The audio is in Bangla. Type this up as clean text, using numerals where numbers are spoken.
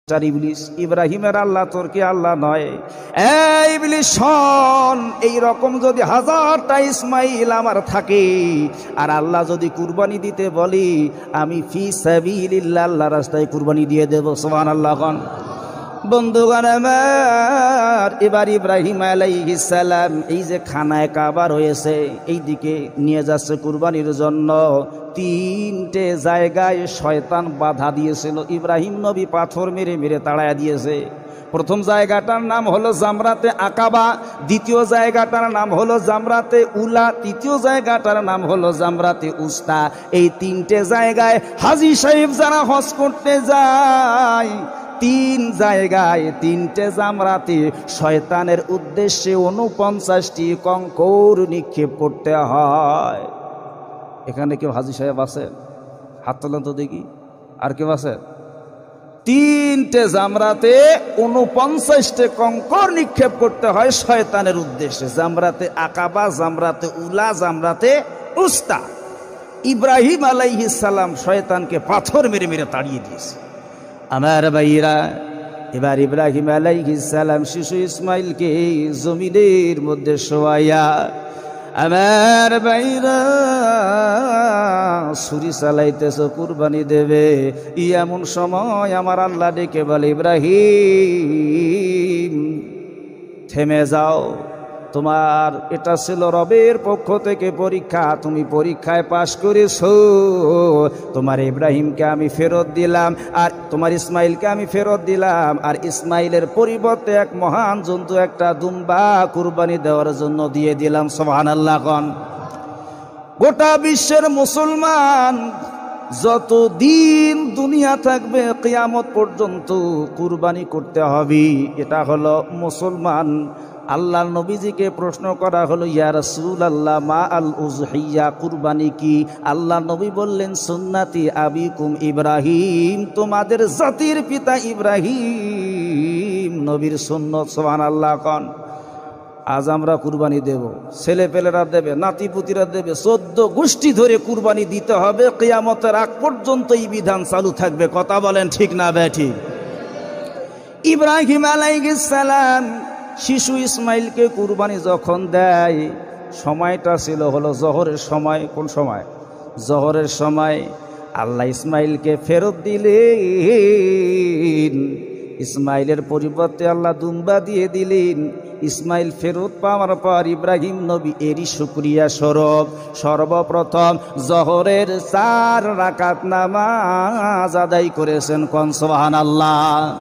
ইবলিস ইব্রাহিমের আল্লাহ তোর কি আল্লাহ নয়? এই ইবলিস শোন, এই রকম যদি 1000টা ইসমাইল আমার থাকে আর আল্লাহ যদি কুরবানি দিতে বলি, আমি ফি সাবিলিল্লাহ আল্লাহর রাস্তায় কুরবানি দিয়ে দেব। সুবহানাল্লাহ। কোন বন্ধুগণ আমার, এবার ইব্রাহিম আলাইহিস সালাম এই যে খানায় কাবা রয়েছে এই দিকে নিয়ে যাচ্ছে কুরবানির জন্য। 3টে জায়গায় শয়তান বাধা দিয়েছিল। ইব্রাহিম নবী পাথর মেরে মেরে তাড়ায়া দিয়েছে। প্রথম জায়গাটার নাম হলো জামরাতে আকাবা, দ্বিতীয় জায়গাটার নাম হলো জামরাতে উলা, তৃতীয় জায়গাটার নাম হলো জামরাতে উস্তা। এই 3টে জায়গায় হাজী সাহেব যারা হজ করতে যায়, 3 জায়গায় 3টে জামরাতে শয়তানের উদ্দেশ্যে 49টি কঙ্কর নিক্ষেপ করতে হয়। এখানে কেউ হাজী সাহেব আছেন? হাত তোলেন তো দেখি। আর কেউ আছে? 3টে জামরাতে 49টে কঙ্কর নিক্ষেপ করতে হয় শয়তানের উদ্দেশ্যে। জামরাতে আকাবা, জামরাতে উলা, জামরাতে উস্তা। ইব্রাহিম আলাইহিস সালাম শয়তানকে পাথর মেরে মেরে তাড়িয়ে দিয়েছে। আমার ভাইরা, এবার ইব্রাহিম আলাইহিস সালাম শিশু ইসমাইলকে জমিনের মধ্যে শোয়াইয়া, আমার ভাইরা ছুরি চালাইতেছ, কুরবানি দেবে। এমন সময় আমার আল্লাহ ডেকে বলে, ইব্রাহিম থেমে যাও, তোমার এটা ছিল রবের পক্ষ থেকে পরীক্ষা, তুমি পরীক্ষায় পাশ করেছো। তোমার ইব্রাহিমকে আমি ফেরত দিলাম আর তোমার ইসমাইলকে আমি ফেরত দিলাম, আর ইসমাইলের পরিবর্তে এক মহান জন্তু, একটা দুম্বা কুরবানি দেওয়ার জন্য দিয়ে দিলাম। সুবহানাল্লাহ। কোন গোটা বিশ্বের মুসলমান যতদিন দুনিয়া থাকবে কিয়ামত পর্যন্ত কুরবানি করতে হবে। এটা হলো মুসলমান। আল্লাহর নবীজিকে প্রশ্ন করা হলো, ইয়া রাসূলুল্লাহ মা আল উযহিয়া, কুরবানি কি? আল্লাহ নবী বললেন, সুন্নাতি আবিকুম ইব্রাহিম, তোমাদের জাতির পিতা ইব্রাহিম নবীর সুন্নত। সুবহানাল্লাহ। কোন আজ আমরা কুরবানি দেব, ছেলে পেলেরা দেবে, নাতিপুতিরা দেবে, 14 গোষ্ঠী ধরে কুরবানি দিতে হবে। কিয়ামতের আগ পর্যন্ত এই বিধান চালু থাকবে। কথা বলেন ঠিক না বেঠিক? ইব্রাহিম আলাইহিস সালাম শিশু ইসমাইলকে কুরবানি যখন দেয়, সময়টা ছিল হলো জহরের সময়। কোন সময়? জহরের সময়। আল্লাহ ইসমাইলকে ফেরত দিলেন। ইসমাইলের পরিবর্তে আল্লাহ দুম্বা দিয়ে দিলেন। ইসমাইল ফেরত পাওয়ার পর ইব্রাহিম নবী এরই শুকরিয়া স্বরূপ সর্বপ্রথম জহরের 4 রাকাত নামাজ আদায় করেছেন। কোন সুবহানাল্লাহ।